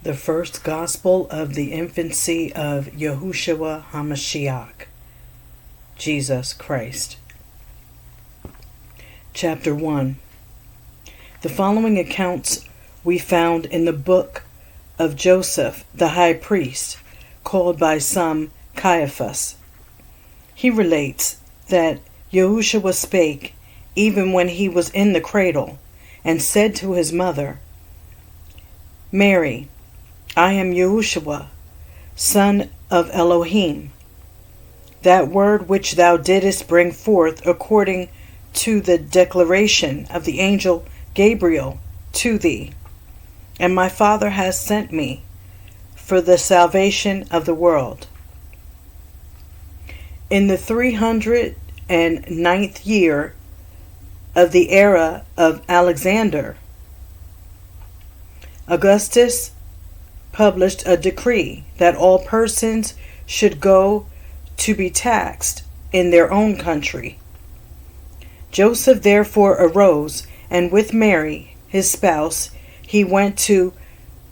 The first gospel of the infancy of Yahushua HaMashiach, Jesus Christ. Chapter 1. The following accounts we found in the book of Joseph, the high priest, called by some Caiaphas. He relates that Yahushua spake even when he was in the cradle, and said to his mother, Mary, I am Yahushua, son of Elohim, that word which thou didst bring forth according to the declaration of the angel Gabriel to thee. And my Father has sent me for the salvation of the world. In the 309th year of the era of Alexander, Augustus published a decree that all persons should go to be taxed in their own country. Joseph therefore arose, and with Mary, his spouse, he went to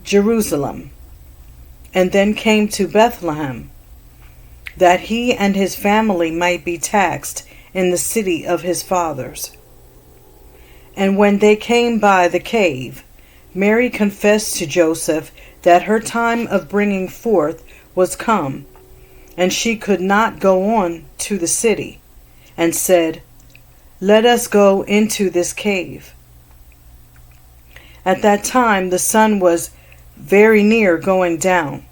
Jerusalem, and then came to Bethlehem, that he and his family might be taxed in the city of his fathers. And when they came by the cave, Mary confessed to Joseph that her time of bringing forth was come, and she could not go on to the city, and said, Let us go into this cave. At that time the sun was very near going down,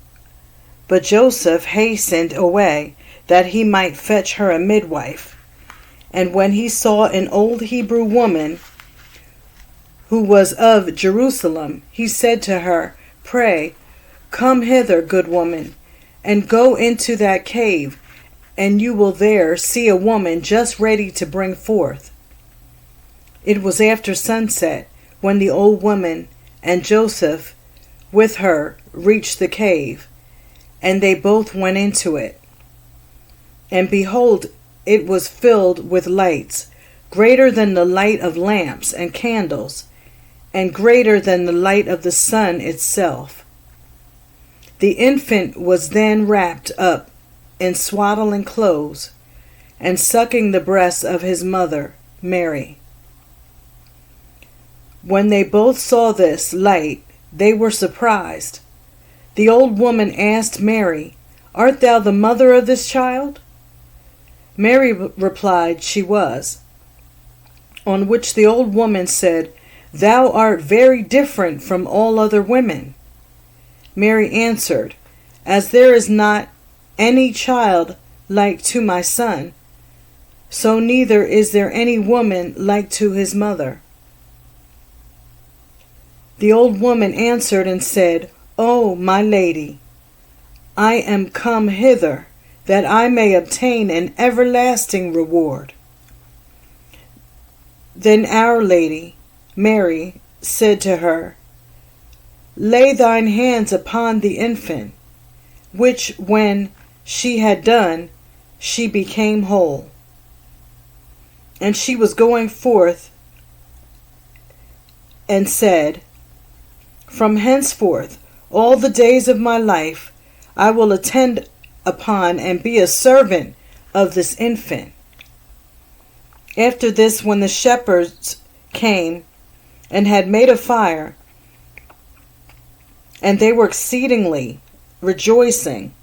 but Joseph hastened away, that he might fetch her a midwife. And when he saw an old Hebrew woman who was of Jerusalem, he said to her, Pray, come hither, good woman, and go into that cave, and you will there see a woman just ready to bring forth. It was after sunset, when the old woman and Joseph with her reached the cave, and they both went into it. And behold, it was filled with lights, greater than the light of lamps and candles, and greater than the light of the sun itself. The infant was then wrapped up in swaddling clothes, and sucking the breasts of his mother, Mary. When they both saw this light, they were surprised. The old woman asked Mary, Art thou the mother of this child? Mary replied she was. On which the old woman said, Thou art very different from all other women. Mary answered, As there is not any child like to my son, so neither is there any woman like to his mother. The old woman answered and said, O my lady, I am come hither, that I may obtain an everlasting reward. Then Our Lady, Mary, said to her, Lay thine hands upon the infant, which when she had done, she became whole. And she was going forth and said, From henceforth, all the days of my life, I will attend upon and be a servant of this infant. After this, when the shepherds came and had made a fire, and they were exceedingly rejoicing,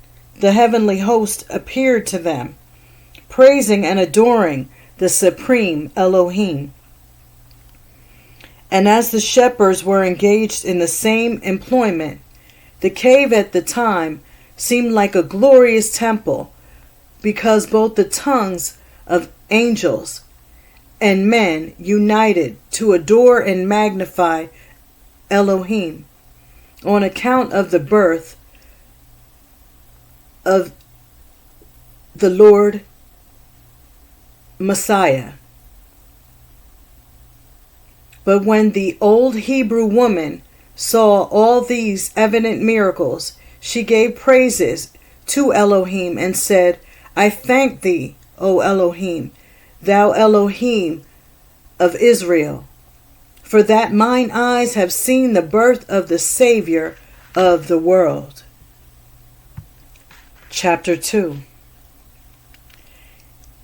the heavenly host appeared to them, praising and adoring the supreme Elohim. And as the shepherds were engaged in the same employment, the cave at the time seemed like a glorious temple, because both the tongues of angels and men united to adore and magnify Elohim on account of the birth of the Lord Messiah. But when the old Hebrew woman saw all these evident miracles, she gave praises to Elohim and said, I thank thee, O Elohim, thou Elohim of Israel, for that mine eyes have seen the birth of the Savior of the world. Chapter 2.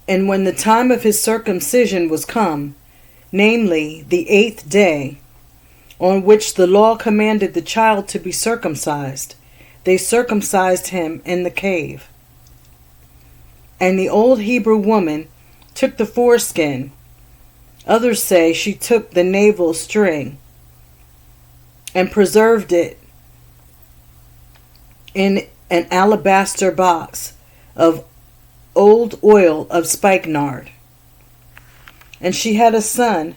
And when the time of his circumcision was come, namely the 8th day, on which the law commanded the child to be circumcised, they circumcised him in the cave. And the old Hebrew woman took the foreskin. Others say she took the navel string and preserved it in an alabaster box of old oil of spikenard. And she had a son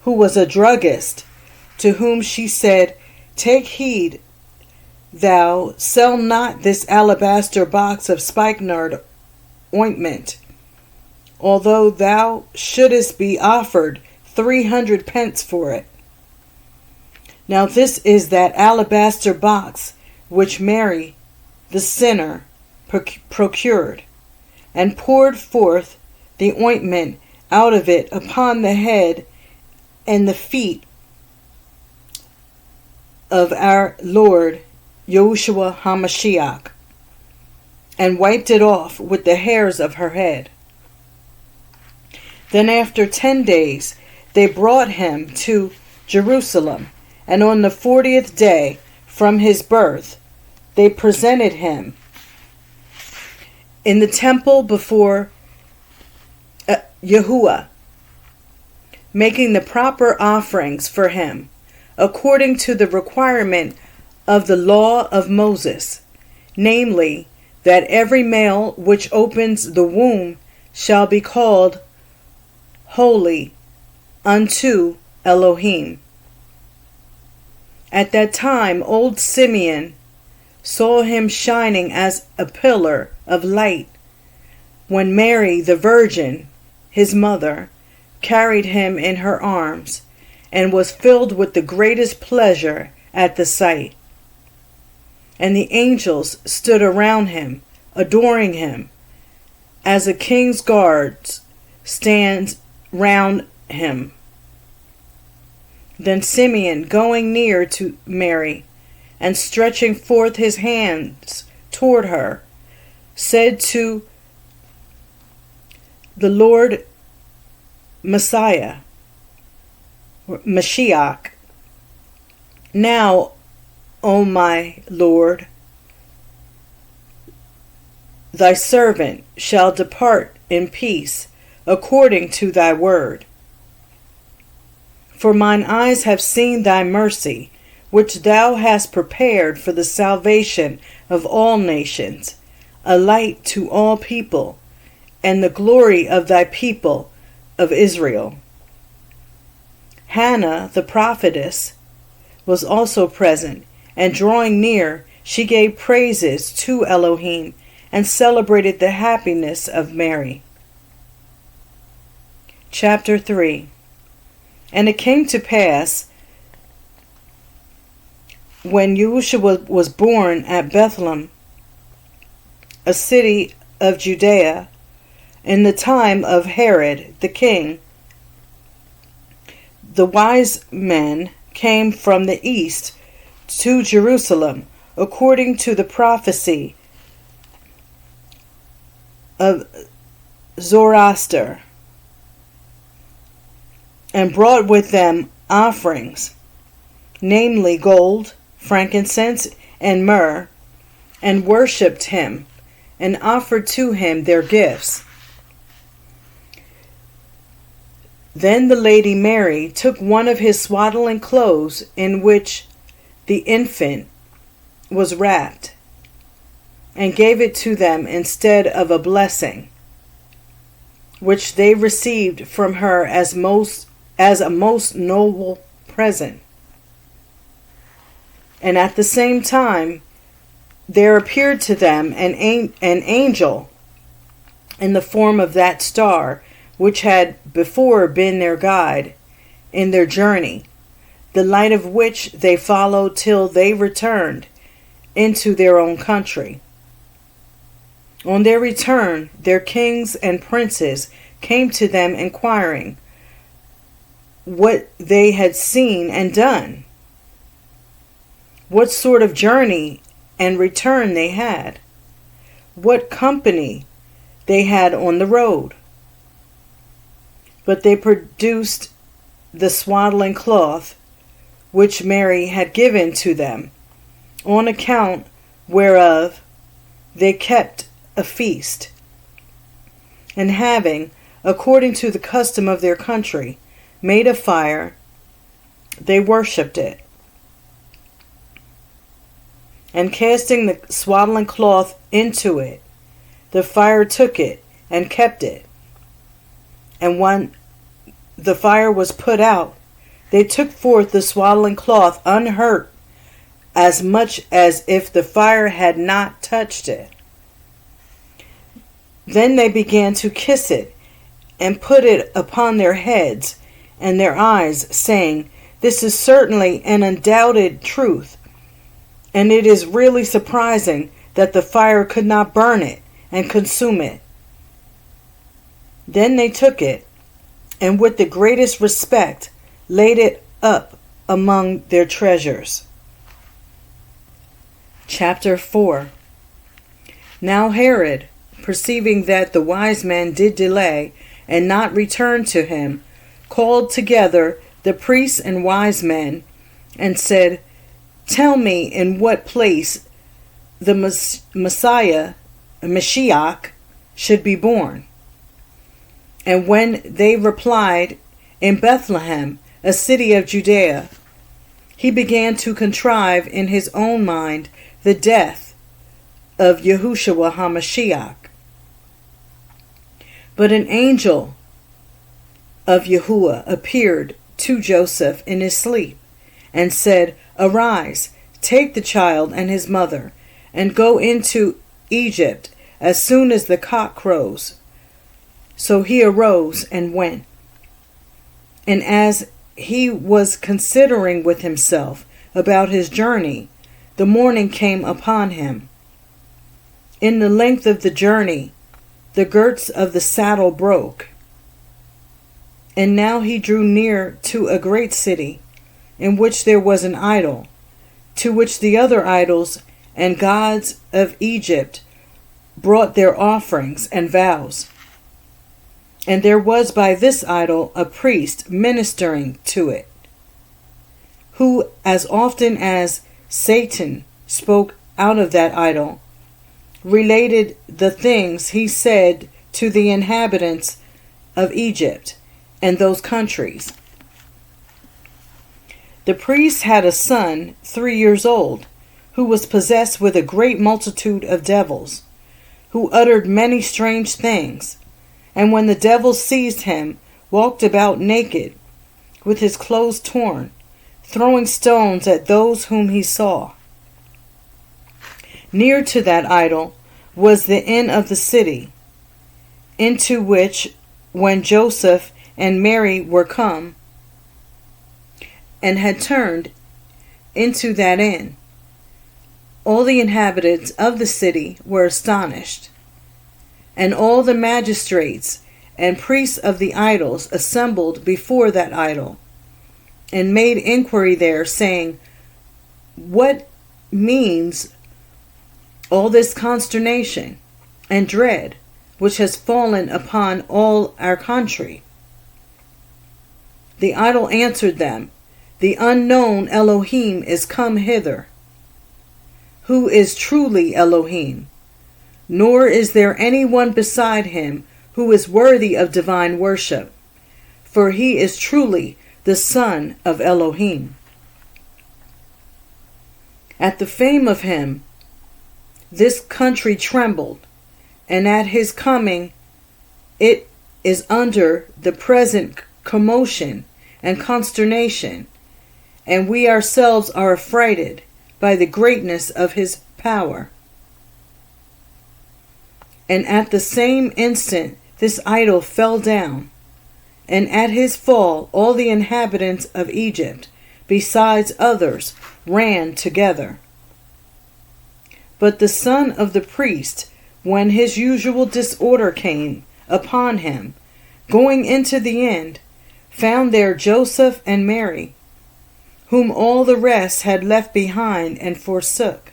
who was a druggist, to whom she said, Take heed, thou sell not this alabaster box of spikenard ointment, although thou shouldest be offered 300 pence for it. Now this is that alabaster box which Mary, the sinner, procured, and poured forth the ointment out of it upon the head and the feet of our Lord Yahushua HaMashiach, and wiped it off with the hairs of her head. Then after 10 days they brought him to Jerusalem, and on the 40th day from his birth they presented him in the temple before Yahuwah, making the proper offerings for him, according to the requirement of the law of Moses, namely, that every male which opens the womb shall be called holy unto Elohim. At that time old Simeon saw him shining as a pillar of light, when Mary the Virgin, his mother, carried him in her arms, and was filled with the greatest pleasure at the sight. And the angels stood around him, adoring him, as a king's guards stand round him. Then Simeon, going near to Mary, and stretching forth his hands toward her, said to the Lord Messiah, Mashiach, Now, O my Lord, thy servant shall depart in peace, according to thy word. For mine eyes have seen thy mercy, which thou hast prepared for the salvation of all nations, a light to all people, and the glory of thy people of Israel. Hannah the prophetess was also present, and drawing near, she gave praises to Elohim, and celebrated the happiness of Mary. Chapter 3. And it came to pass, when Yahushua was born at Bethlehem, a city of Judea, in the time of Herod the king, the wise men came from the east to Jerusalem, according to the prophecy of Zoroaster, and brought with them offerings, namely gold, frankincense, and myrrh, and worshipped him, and offered to him their gifts. Then the Lady Mary took one of his swaddling clothes, in which the infant was wrapped, and gave it to them instead of a blessing, which they received from her as a most noble present. And at the same time there appeared to them an angel in the form of that star, which had before been their guide in their journey, the light of which they followed till they returned into their own country. On their return, their kings and princes came to them, inquiring what they had seen and done. what sort of journey and return they had, what company they had on the road. But they produced the swaddling cloth which Mary had given to them, on account whereof they kept a feast. And having, according to the custom of their country, made a fire, they worshipped it. And casting the swaddling cloth into it, the fire took it and kept it. And when the fire was put out, they took forth the swaddling cloth unhurt, as much as if the fire had not touched it. Then they began to kiss it, and put it upon their heads and their eyes, saying, "This is certainly an undoubted truth, and it is really surprising that the fire could not burn it and consume it." Then they took it, and with the greatest respect laid it up among their treasures. Chapter 4. Now Herod, perceiving that the wise men did delay and not return to him, called together the priests and wise men, and said, "Tell me in what place the Messiah, HaMashiach, should be born." And when they replied, "In Bethlehem, a city of Judea," he began to contrive in his own mind the death of Yahushua HaMashiach. But an angel of Yahuwah appeared to Joseph in his sleep, and said, "Arise, take the child and his mother, and go into Egypt as soon as the cock crows." So he arose and went. And as he was considering with himself about his journey, the morning came upon him. In the length of the journey, the girths of the saddle broke. And now he drew near to a great city, in which there was an idol, to which the other idols and gods of Egypt brought their offerings and vows. And there was by this idol a priest ministering to it, who, as often as Satan spoke out of that idol, related the things he said to the inhabitants of Egypt and those countries. The priest had a son 3 years old, who was possessed with a great multitude of devils, who uttered many strange things, and when the devils seized him, walked about naked, with his clothes torn, throwing stones at those whom he saw. Near to that idol was the inn of the city, into which, when Joseph and Mary were come, and had turned into that inn, all the inhabitants of the city were astonished. And all the magistrates and priests of the idols assembled before that idol, and made inquiry there, saying, "What means all this consternation and dread which has fallen upon all our country?" The idol answered them, "The unknown Elohim is come hither, who is truly Elohim, nor is there any one beside him who is worthy of divine worship, for he is truly the Son of Elohim." At the fame of him, this country trembled, and at his coming it is under the present commotion and consternation, and we ourselves are affrighted by the greatness of his power. And at the same instant this idol fell down, and at his fall all the inhabitants of Egypt, besides others, ran together. But the son of the priest, when his usual disorder came upon him, going into the inn, found there Joseph and Mary, whom all the rest had left behind and forsook.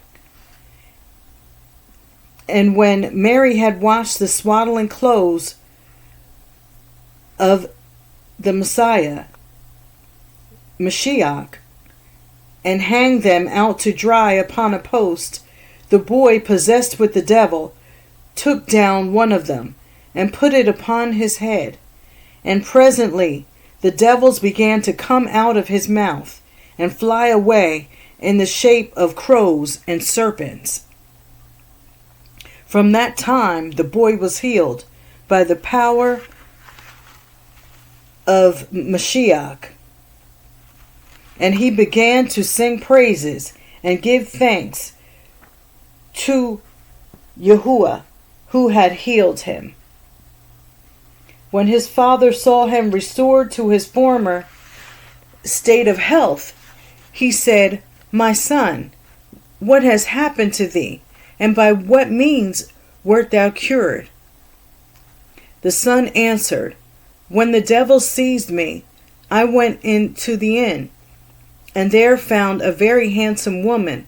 And when Mary had washed the swaddling clothes of the Messiah, HaMashiach, and hanged them out to dry upon a post, the boy possessed with the devil took down one of them and put it upon his head. And presently the devils began to come out of his mouth and fly away in the shape of crows and serpents. From that time the boy was healed by the power of HaMashiach. And he began to sing praises and give thanks to Yahushua, who had healed him. When his father saw him restored to his former state of health, he said, "My son, what has happened to thee, and by what means wert thou cured?" The son answered, "When the devil seized me, I went into the inn, and there found a very handsome woman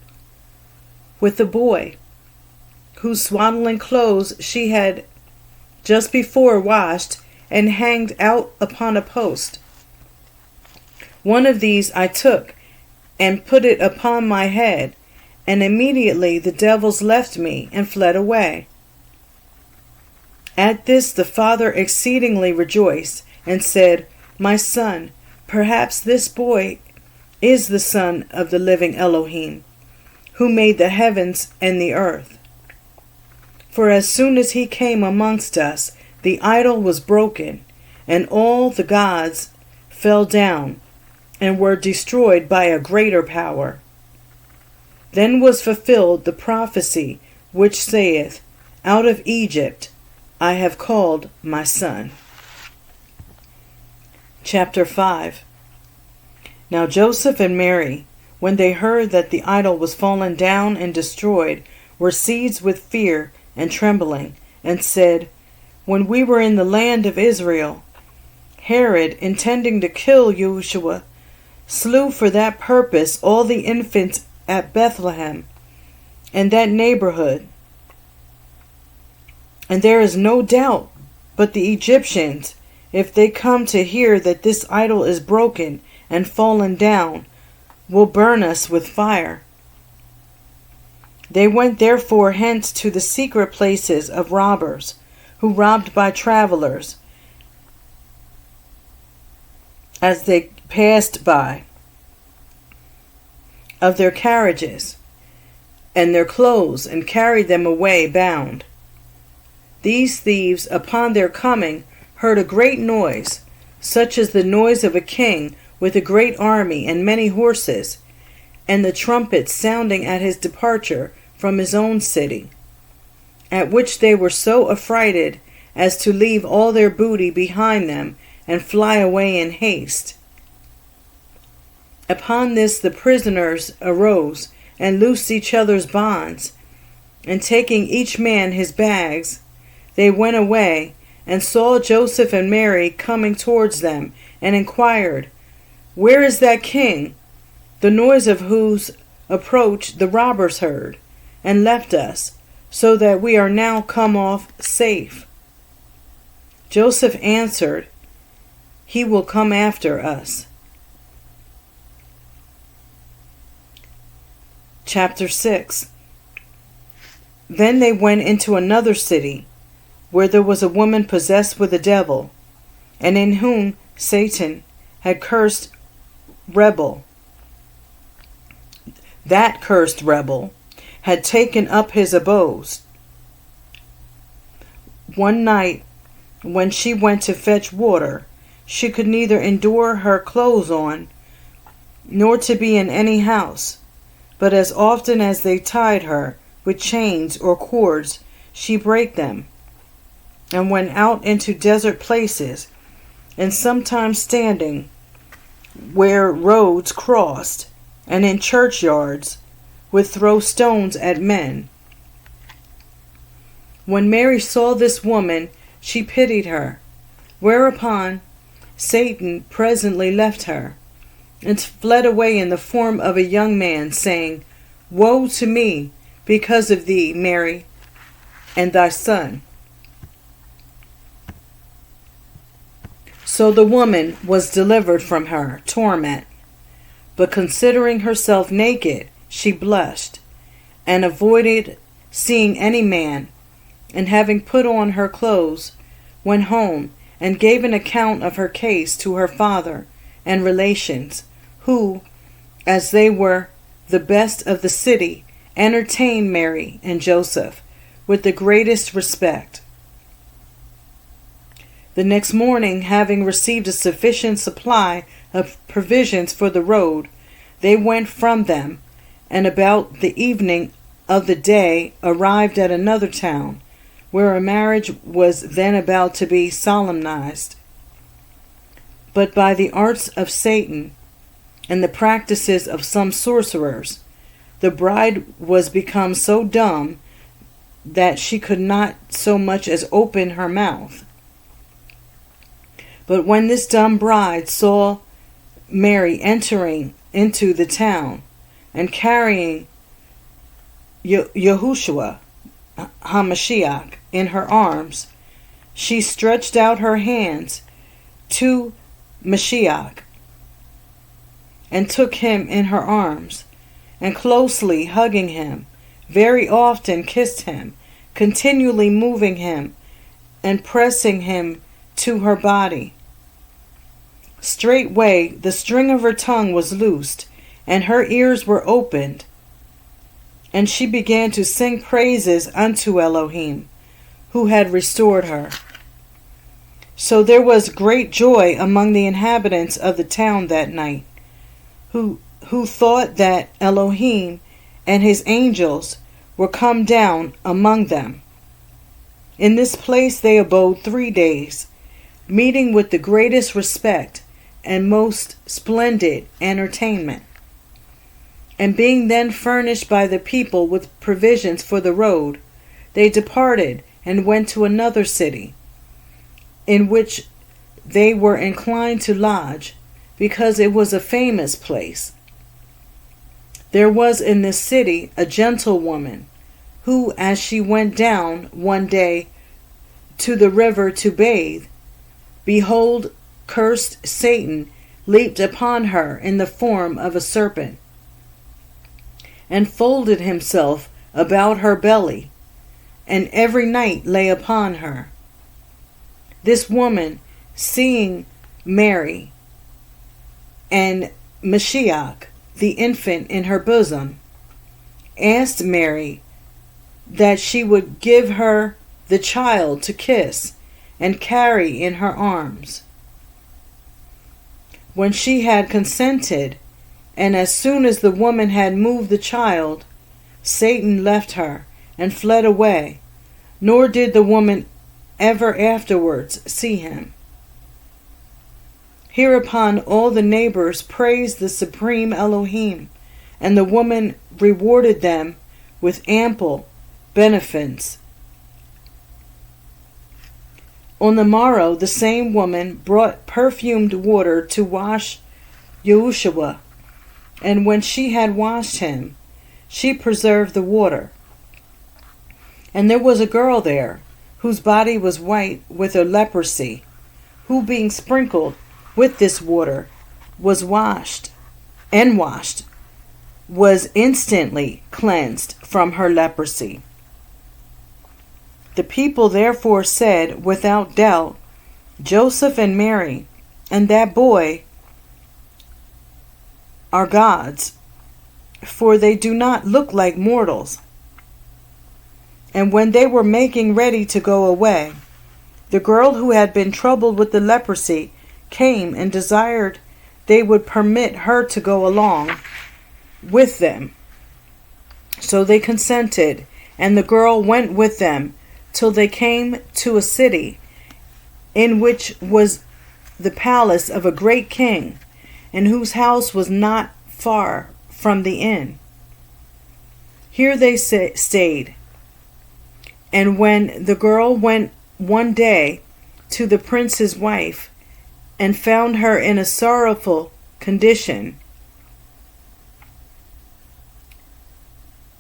with a boy, whose swaddling clothes she had just before washed and hanged out upon a post. One of these I took and put it upon my head, and immediately the devils left me and fled away." At this the father exceedingly rejoiced and said, "My son, perhaps this boy is the son of the living Elohim, who made the heavens and the earth. For as soon as he came amongst us, the idol was broken, and all the gods fell down and were destroyed by a greater power. Then was fulfilled the prophecy which saith, Out of Egypt I have called my son." Chapter 5. Now Joseph and Mary, when they heard that the idol was fallen down and destroyed, were seized with fear and trembling, and said, "When we were in the land of Israel, Herod, intending to kill Yahushua, slew for that purpose all the infants at Bethlehem and that neighborhood. And there is no doubt but the Egyptians, if they come to hear that this idol is broken and fallen down, will burn us with fire." They went therefore hence to the secret places of robbers, who robbed by travelers as they passed by, of their carriages and their clothes, and carried them away bound. These thieves, upon their coming, heard a great noise, such as the noise of a king with a great army and many horses, and the trumpets sounding at his departure from his own city, at which they were so affrighted as to leave all their booty behind them and fly away in haste. Upon this the prisoners arose and loosed each other's bonds, and taking each man his bags, they went away, and saw Joseph and Mary coming towards them, and inquired, "Where is that king, the noise of whose approach the robbers heard, and left us, so that we are now come off safe?" Joseph answered, "He will come after us." Chapter 6. Then they went into another city, where there was a woman possessed with a devil, and in whom Satan had cursed rebel. That cursed rebel had taken up his abode. One night, when she went to fetch water, she could neither endure her clothes on, nor to be in any house. But as often as they tied her with chains or cords, she brake them, and went out into desert places, and sometimes standing where roads crossed, and in churchyards, would throw stones at men. When Mary saw this woman, she pitied her, whereupon Satan presently left her, and fled away in the form of a young man, saying, Woe to me, because of thee, Mary, and thy son. So the woman was delivered from her torment. But considering herself naked, she blushed, and avoided seeing any man, and having put on her clothes, went home, and gave an account of her case to her father and relations, who, as they were the best of the city, entertained Mary and Joseph with the greatest respect. The next morning, having received a sufficient supply of provisions for the road, they went from them, and about the evening of the day arrived at another town, where a marriage was then about to be solemnized. But by the arts of Satan and the practices of some sorcerers, the bride was become so dumb that she could not so much as open her mouth. But when this dumb bride saw Mary entering into the town and carrying Yahushua, HaMashiach, in her arms, she stretched out her hands to Mashiach and took him in her arms, and closely hugging him, very often kissed him, continually moving him and pressing him to her body. Straightway the string of her tongue was loosed, and her ears were opened, and she began to sing praises unto Elohim, who had restored her. So there was great joy among the inhabitants of the town that night, who thought that Elohim and his angels were come down among them. In this place they abode 3 days, meeting with the greatest respect and most splendid entertainment. And being then furnished by the people with provisions for the road, they departed and went to another city, in which they were inclined to lodge, because it was a famous place. There was in this city a gentlewoman, who, as she went down one day to the river to bathe, behold, cursed Satan leaped upon her in the form of a serpent, and folded himself about her belly, and every night lay upon her. This woman, seeing Mary and Mashiach, the infant in her bosom, asked Mary that she would give her the child to kiss and carry in her arms. When she had consented, and as soon as the woman had moved the child, Satan left her and fled away, nor did the woman ever afterwards see him. Hereupon all the neighbors praised the supreme Elohim, and the woman rewarded them with ample benefits. On the morrow the same woman brought perfumed water to wash Yahushua, and when she had washed him, she preserved the water. And there was a girl there, whose body was white with a leprosy, who being sprinkled with this water was washed, was instantly cleansed from her leprosy. The people therefore said, without doubt, Joseph and Mary and that boy are gods, for they do not look like mortals. And when they were making ready to go away, the girl who had been troubled with the leprosy came and desired they would permit her to go along with them. So they consented, and the girl went with them till they came to a city in which was the palace of a great king, and whose house was not far from the inn. Here they stayed. And when the girl went one day to the prince's wife, and found her in a sorrowful condition,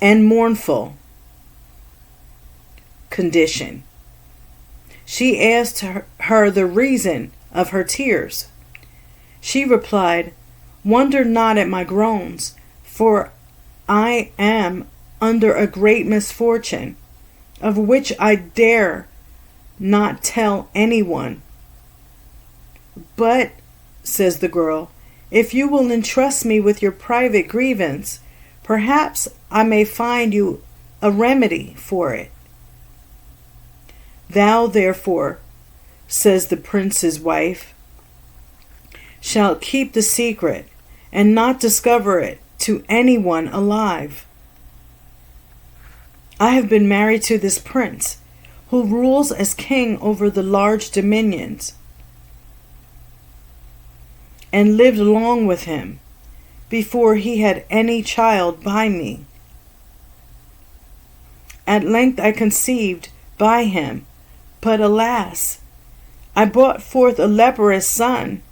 and mournful condition. She asked her the reason of her tears. She replied, "Wonder not at my groans, for I am under a great misfortune, of which I dare not tell anyone. But," says the girl, "if you will entrust me with your private grievance, perhaps I may find you a remedy for it." "Thou, therefore," says the prince's wife, "shalt keep the secret, and not discover it to anyone alive. I have been married to this prince, who rules as king over the large dominions, and lived long with him, before he had any child by me. At length I conceived by him, but alas, I brought forth a leprous son,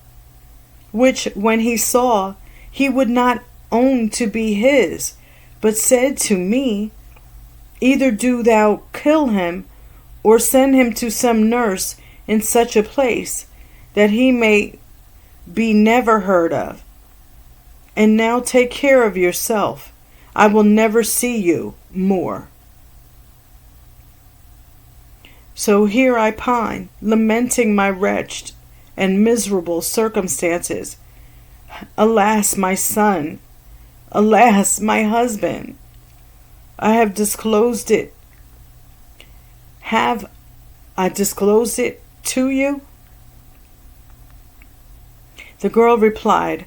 which when he saw, he would not own to be his, but said to me, Either do thou kill him, or send him to some nurse in such a place, that he may be never heard of. And now take care of yourself. I will never see you more." So here I pine, lamenting my wretched and miserable circumstances. Alas, my son! Alas, my husband! I have disclosed it. Have I disclosed it to you? The girl replied,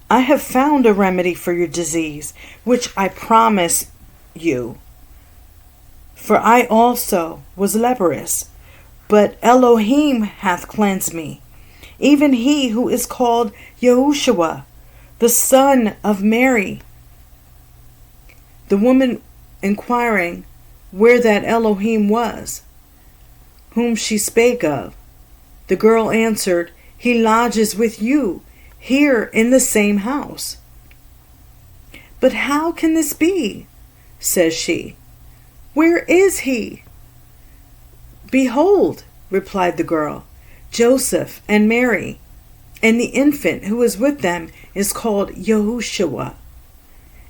"I have found a remedy for your disease, which I promise you. For I also was leprous, but Elohim hath cleansed me, even he who is called Yahushua, the son of Mary." The woman inquiring where that Elohim was, whom she spake of, the girl answered, "He lodges with you, here in the same house." "But how can this be?" says she. "Where is he?" "Behold," replied the girl, "Joseph and Mary, and the infant who is with them is called Yahushua.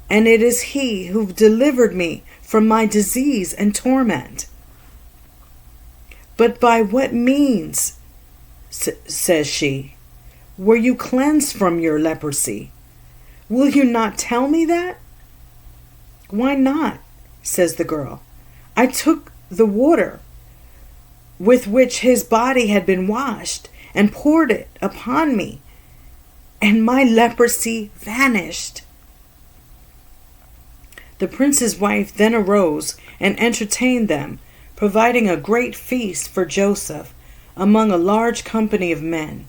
And it is he who delivered me from my disease and torment." "But by what means," says she, "were you cleansed from your leprosy? Will you not tell me that?" "Why not?" says the girl. "I took the water with which his body had been washed and poured it upon me, and my leprosy vanished." The prince's wife then arose and entertained them, providing a great feast for Joseph among a large company of men.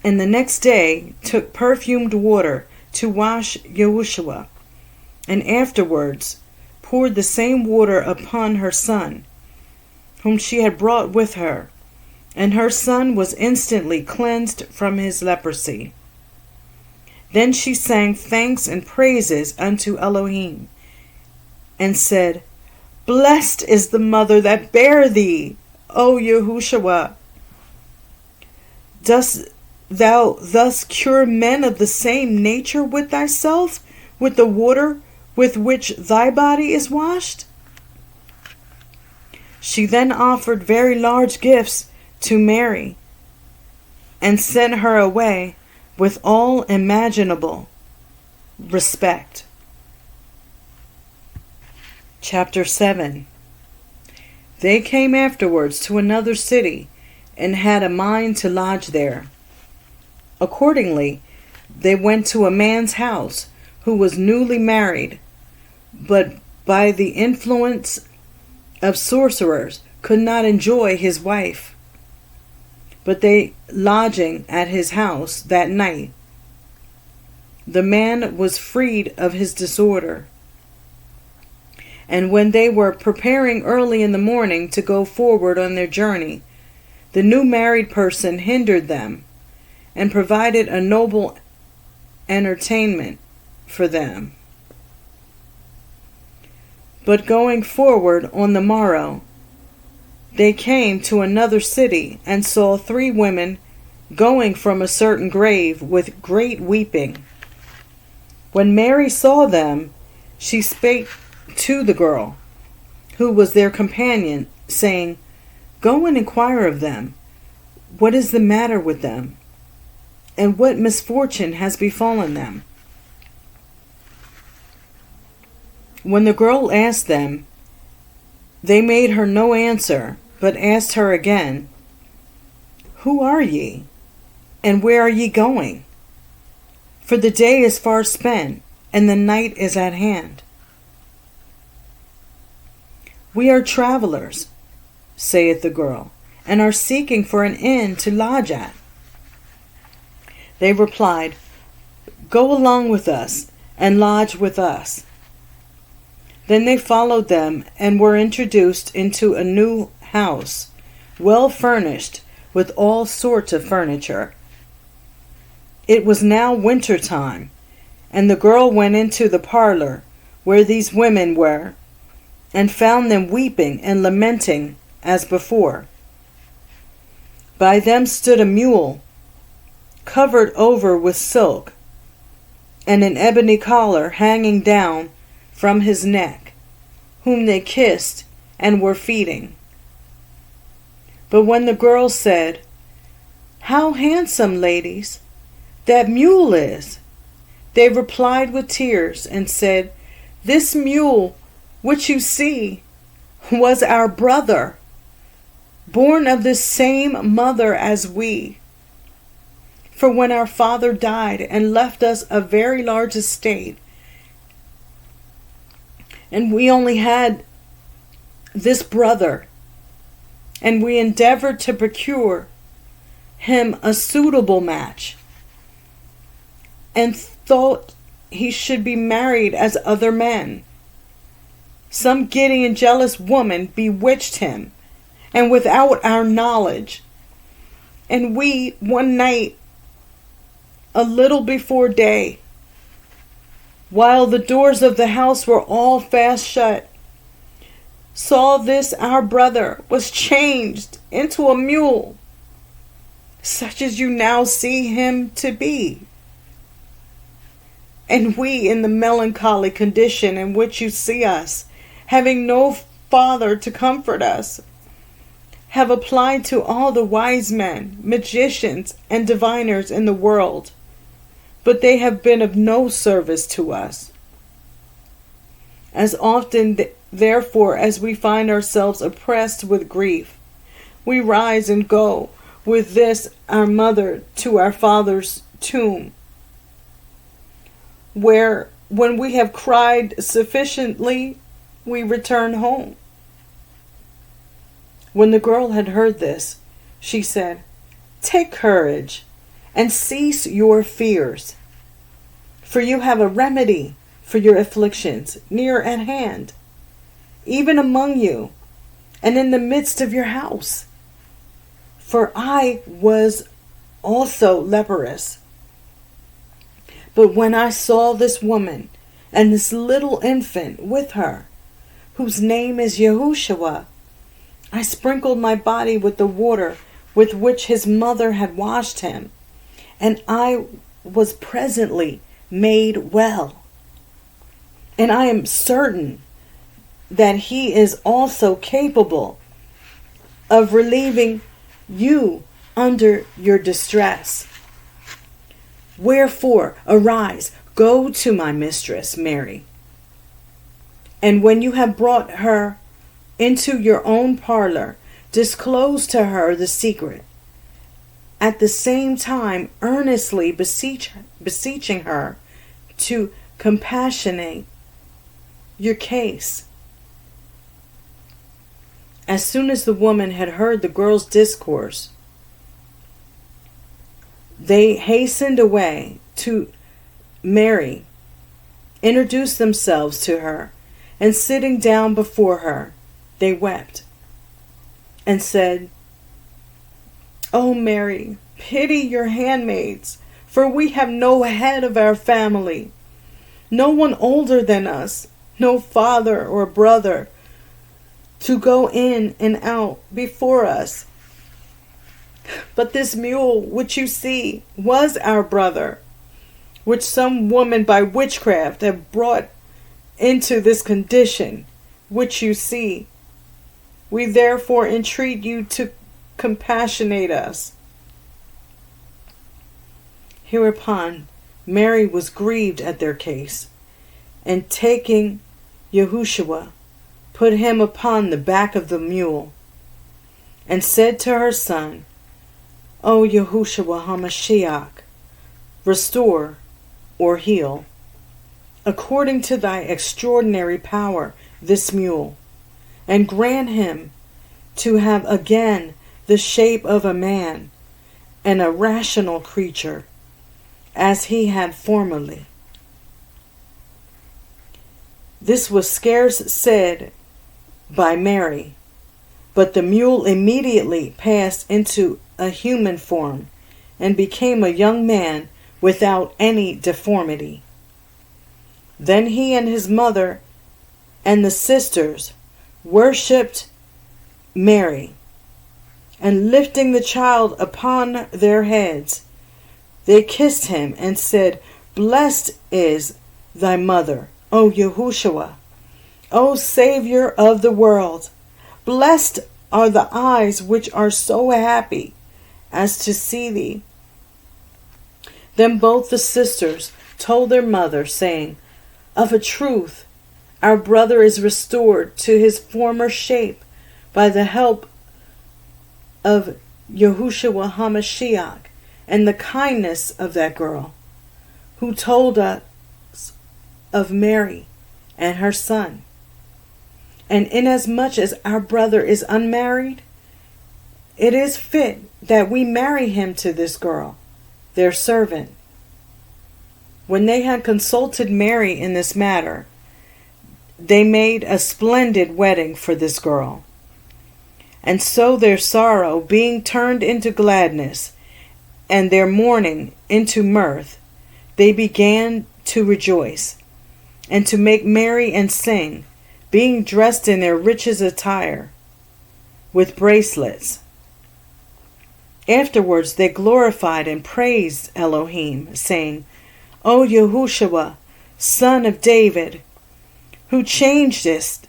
And the next day took perfumed water to wash Yahushua, and afterwards poured the same water upon her son, whom she had brought with her, and her son was instantly cleansed from his leprosy. Then she sang thanks and praises unto Elohim, and said, "Blessed is the mother that bare thee, O Yahushua. Dost thou thus cure men of the same nature with thyself, with the water with which thy body is washed?" She then offered very large gifts to Mary, and sent her away with all imaginable respect. Chapter 7. They came afterwards to another city, and had a mind to lodge there. Accordingly, they went to a man's house, who was newly married, but by the influence of sorcerers could not enjoy his wife. But they lodging at his house that night, the man was freed of his disorder. And when they were preparing early in the morning to go forward on their journey, the new married person hindered them, and provided a noble entertainment for them. But going forward on the morrow, they came to another city, and saw 3 women going from a certain grave with great weeping. When Mary saw them, she spake to the girl, who was their companion, saying, Go and inquire of them, what is the matter with them, and what misfortune has befallen them. When the girl asked them, they made her no answer, but asked her again, Who are ye, and where are ye going? For the day is far spent, and the night is at hand. We are travelers, saith the girl, and are seeking for an inn to lodge at. They replied, Go along with us, and lodge with us. Then they followed them, and were introduced into a new house, well furnished with all sorts of furniture. It was now winter time, and the girl went into the parlor where these women were, and found them weeping and lamenting as before. By them stood a mule, covered over with silk, and an ebony collar hanging down from his neck, whom they kissed and were feeding. But when the girl said, How handsome, ladies, that mule is, they replied with tears and said, This mule which you see was our brother, born of the same mother as we. For when our father died and left us a very large estate, and we only had this brother, and we endeavored to procure him a suitable match, and thought he should be married as other men. Some giddy and jealous woman bewitched him, and without our knowledge. And we, one night, a little before day, while the doors of the house were all fast shut, saw this our brother was changed into a mule, such as you now see him to be. And we, in the melancholy condition in which you see us, having no father to comfort us, have applied to all the wise men, magicians, and diviners in the world, but they have been of no service to us. As often, therefore, as we find ourselves oppressed with grief, we rise and go with this our mother to our father's tomb, where, when we have cried sufficiently, we return home. When the girl had heard this, she said, Take courage and cease your fears, for you have a remedy for your afflictions near at hand, even among you and in the midst of your house. For I was also leprous. But when I saw this woman and this little infant with her, whose name is Yahushua, I sprinkled my body with the water with which his mother had washed him, and I was presently made well. And I am certain that he is also capable of relieving you under your distress. Wherefore, arise, go to my mistress Mary, and when you have brought her into your own parlor, disclose to her the secret, at the same time earnestly beseeching her to compassionate your case. As soon as the woman had heard the girl's discourse, they hastened away to Mary, introduced themselves to her, and sitting down before her, they wept and said, O Mary, Pity your handmaids, for we have no head of our family, no one older than us, no father or brother, to go in and out before us. But this mule which you see was our brother, which some woman by witchcraft have brought into this condition which you see. We therefore entreat you to compassionate us. Hereupon Mary was grieved at their case, and taking Yahushua, put him upon the back of the mule, and said to her son, O Yahushua HaMashiach, restore or heal, according to thy extraordinary power, this mule, and grant him to have again the shape of a man and a rational creature, as he had formerly. This was scarce said by Mary, but the mule immediately passed into a human form and became a young man without any deformity. Then he and his mother and the sisters worshipped Mary, and lifting the child upon their heads, they kissed him and said, Blessed is thy mother, O Yahushua, O Savior of the world. Blessed are the eyes which are so happy as to see thee. Then both the sisters told their mother, saying, Of a truth, our brother is restored to his former shape by the help of Yahushua HaMashiach and the kindness of that girl, who told us of Mary and her son. And inasmuch as our brother is unmarried, it is fit that we marry him to this girl, their servant. When they had consulted Mary in this matter, they made a splendid wedding for this girl. And so their sorrow being turned into gladness, and their mourning into mirth, they began to rejoice, and to make merry and sing, being dressed in their richest attire, with bracelets. Afterwards they glorified and praised Elohim, saying, O Yahushua, son of David, who changest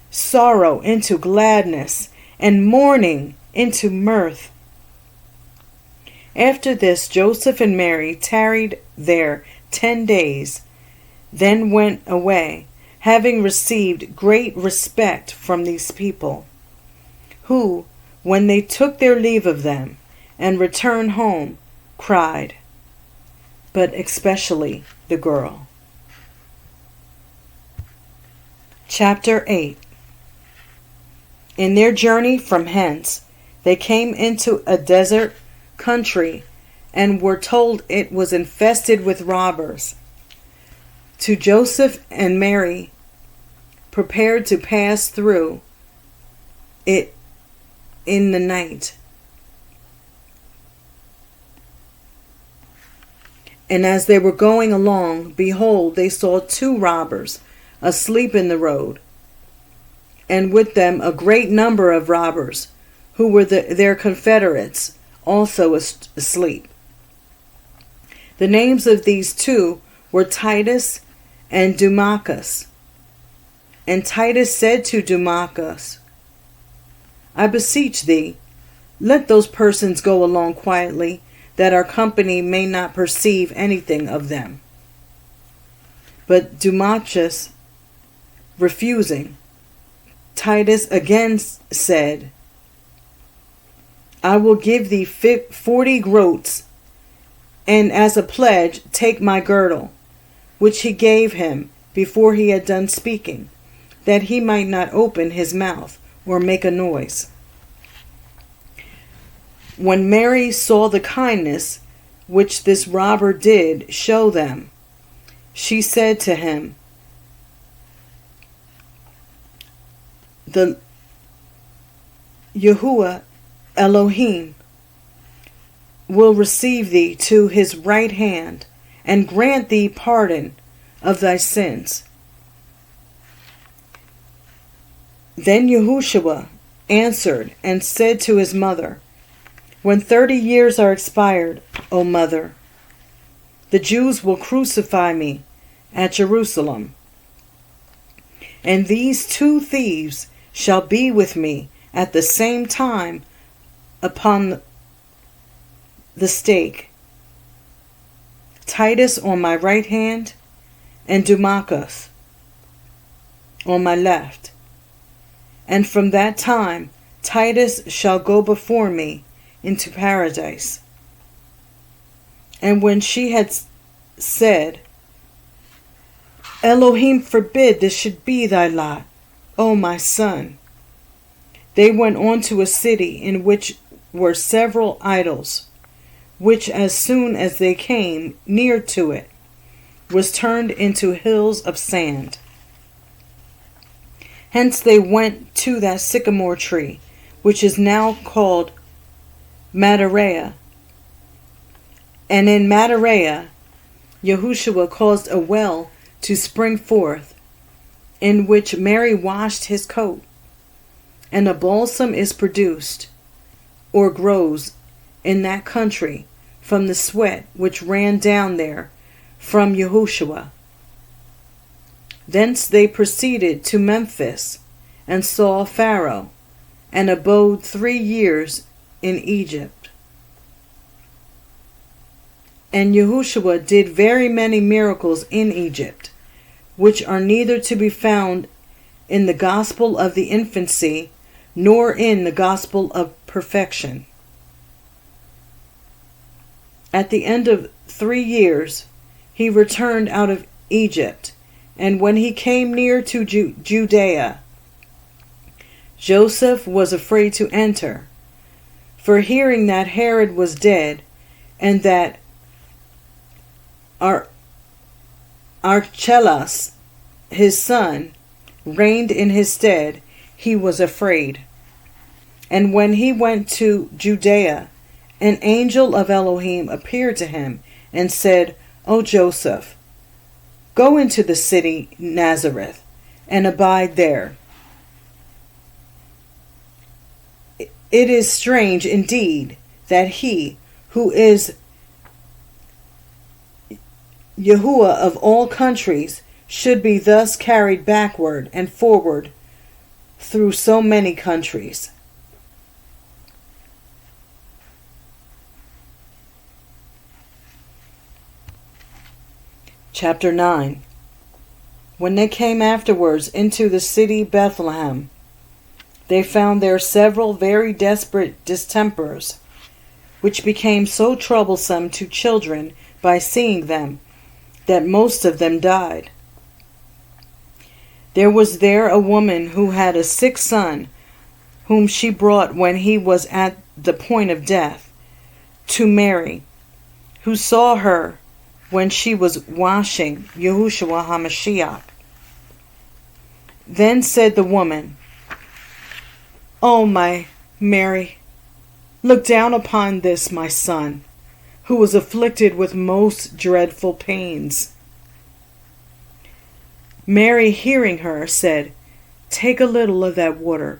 sorrow into gladness, and mourning into mirth. After this, Joseph and Mary tarried there 10 days, then went away, having received great respect from these people, who, when they took their leave of them and returned home, cried, but especially the girl. Chapter 8. In their journey from hence, they came into a desert country, and were told it was infested with robbers. To Joseph and Mary, prepared to pass through it in the night. And as they were going along, behold, they saw 2 robbers asleep in the road, and with them a great number of robbers, who were their confederates, also asleep. The names of these 2 were Titus and Dumachus. And Titus said to Dumachus, I beseech thee, let those persons go along quietly, that our company may not perceive anything of them. But Dumachus, refusing, Titus again said, I will give thee 40 groats, and as a pledge take my girdle, which he gave him before he had done speaking, that he might not open his mouth or make a noise. When Mary saw the kindness which this robber did show them, she said to him, The Yahuwah Elohim, will receive thee to his right hand, and grant thee pardon of thy sins. Then Yahushua answered and said to his mother, When 30 years are expired, O mother, the Jews will crucify me at Jerusalem. And these 2 thieves shall be with me at the same time upon the stake, Titus on my right hand, and Dumachus on my left. And from that time Titus shall go before me into paradise. And when she had said, Elohim forbid this should be thy lot, O my son, they went on to a city in which were several idols, which as soon as they came near to it was turned into hills of sand. Hence they went to that sycamore tree, which is now called Maderea. And in Maderea, Yahushua caused a well to spring forth, in which Mary washed his coat. And a balsam is produced, or grows, in that country, from the sweat which ran down there from Yahushua. Thence they proceeded to Memphis, and saw Pharaoh, and abode 3 years in Egypt. And Yahushua did very many miracles in Egypt, which are neither to be found in the gospel of the infancy, nor in the gospel of perfection. At the end of 3 years, he returned out of Egypt, and when he came near to Judea, Joseph was afraid to enter, for hearing that Herod was dead, and that Archelaus, his son, reigned in his stead, he was afraid. And when he went to Judea, an angel of Elohim appeared to him and said, O Joseph, go into the city Nazareth and abide there. It is strange indeed that he, who is Yahuwah of all countries, should be thus carried backward and forward through so many countries. Chapter 9. When they came afterwards into the city Bethlehem, they found there several very desperate distempers, which became so troublesome to children by seeing them, that most of them died. There was there a woman who had a sick son, whom she brought when he was at the point of death, to Mary, who saw her when she was washing Yahushua HaMashiach. Then said the woman, O my Mary, look down upon this my son, who was afflicted with most dreadful pains. Mary, hearing her, said, Take a little of that water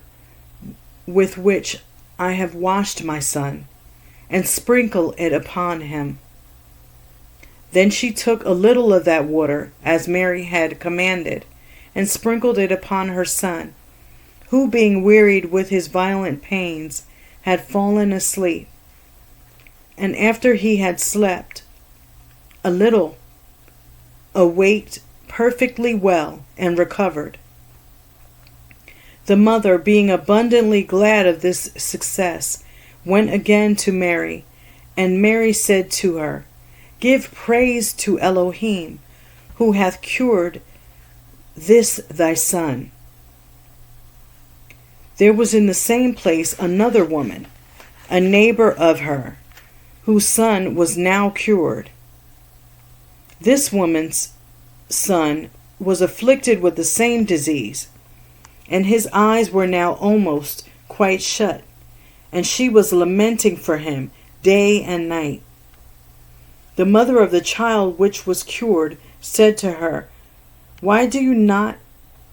with which I have washed my son, and sprinkle it upon him. Then she took a little of that water, as Mary had commanded, and sprinkled it upon her son, who, being wearied with his violent pains, had fallen asleep. And after he had slept a little, awaked perfectly well and recovered. The mother, being abundantly glad of this success, went again to Mary, and Mary said to her, Give praise to Elohim, who hath cured this thy son. There was in the same place another woman, a neighbor of her, whose son was now cured. This woman's son was afflicted with the same disease, and his eyes were now almost quite shut, and she was lamenting for him day and night. The mother of the child which was cured said to her, Why do you not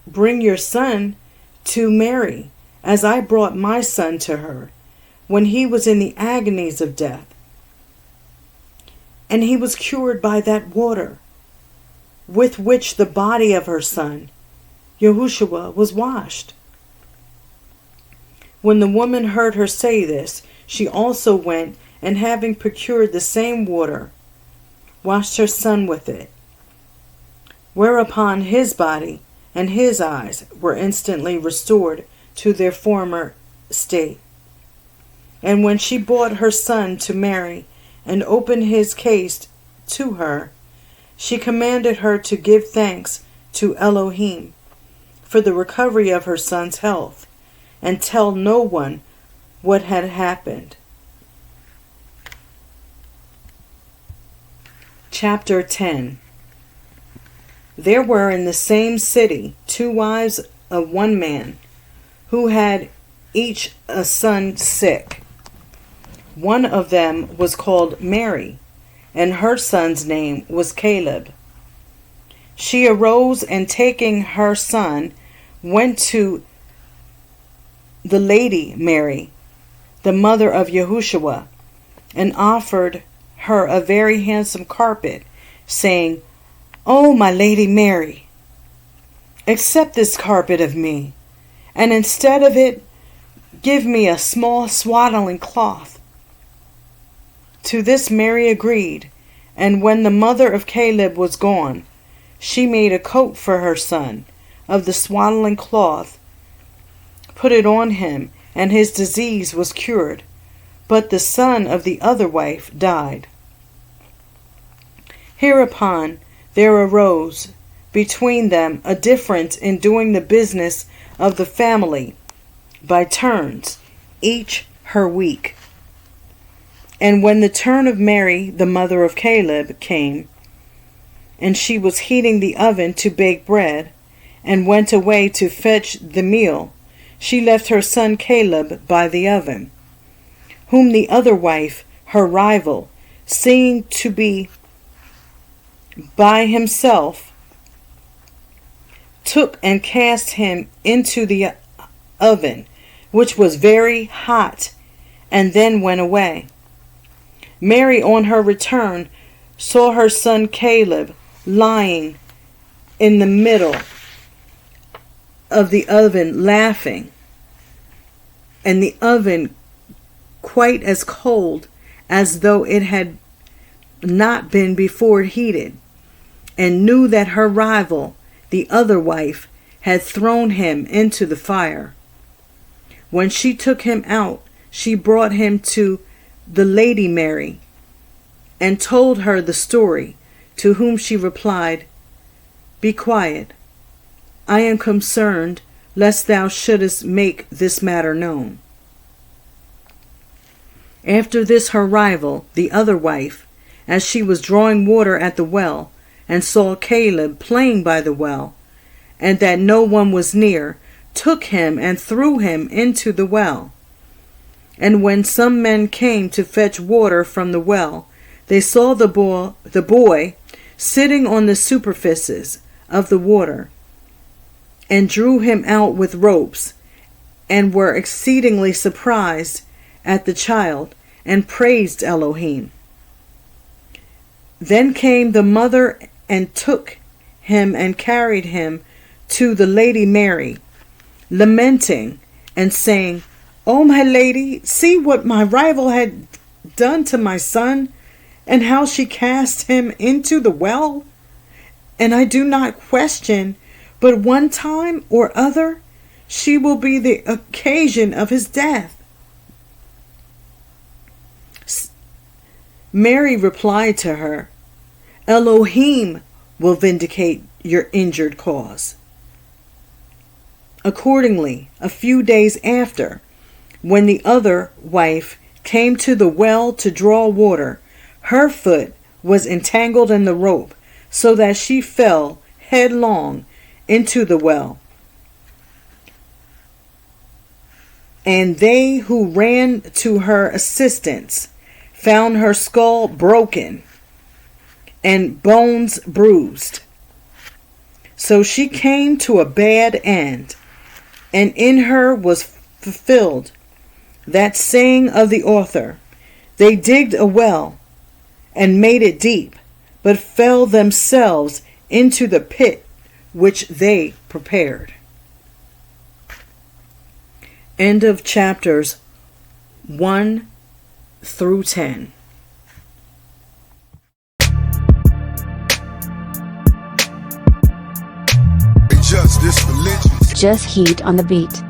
bring your son to Mary, as I brought my son to her, when he was in the agonies of death? And he was cured by that water, with which the body of her son, Yahushua, was washed. When the woman heard her say this, she also went, and having procured the same water, washed her son with it. Whereupon his body and his eyes were instantly restored to their former state. And when she brought her son to Mary and opened his case to her, she commanded her to give thanks to Elohim for the recovery of her son's health, and tell no one what had happened. Chapter 10. There were in the same city 2 wives of one man, who had each a son sick. One of them was called Mary, and her son's name was Caleb. She arose, and taking her son, went to the lady Mary, the mother of Yahushua, and offered her a very handsome carpet, saying, O my lady Mary, accept this carpet of me, and instead of it give me a small swaddling cloth. To this Mary agreed, and when the mother of Caleb was gone, she made a coat for her son of the swaddling cloth, put it on him, and his disease was cured. But the son of the other wife died. Hereupon there arose between them a difference in doing the business of the family by turns, each her week. And when the turn of Mary, the mother of Caleb, came, and she was heating the oven to bake bread, and went away to fetch the meal, she left her son Caleb by the oven, whom the other wife, her rival, seeing to be by himself, took and cast him into the oven, which was very hot, and then went away. Mary, on her return, saw her son Caleb lying in the middle of the oven, laughing, and the oven quite as cold as though it had not been before heated, and knew that her rival, the other wife, had thrown him into the fire. When she took him out, she brought him to the lady Mary, and told her the story, to whom she replied, Be quiet. I am concerned lest thou shouldest make this matter known. After this her rival, the other wife, as she was drawing water at the well, and saw Caleb playing by the well, and that no one was near, took him and threw him into the well. And when some men came to fetch water from the well, they saw the boy sitting on the superficies of the water, and drew him out with ropes, and were exceedingly surprised at the child, and praised Elohim. Then came the mother and took him and carried him to the lady Mary, lamenting and saying, O my lady, see what my rival had done to my son, and how she cast him into the well. And I do not question, but one time or other she will be the occasion of his death. Mary replied to her, Elohim will vindicate your injured cause. Accordingly, a few days after, when the other wife came to the well to draw water, her foot was entangled in the rope, so that she fell headlong into the well. And they who ran to her assistance found her skull broken and bones bruised. So she came to a bad end, and in her was fulfilled that saying of the author, they digged a well and made it deep, but fell themselves into the pit which they prepared. End of chapters 1 through 10. Just heat on the beat.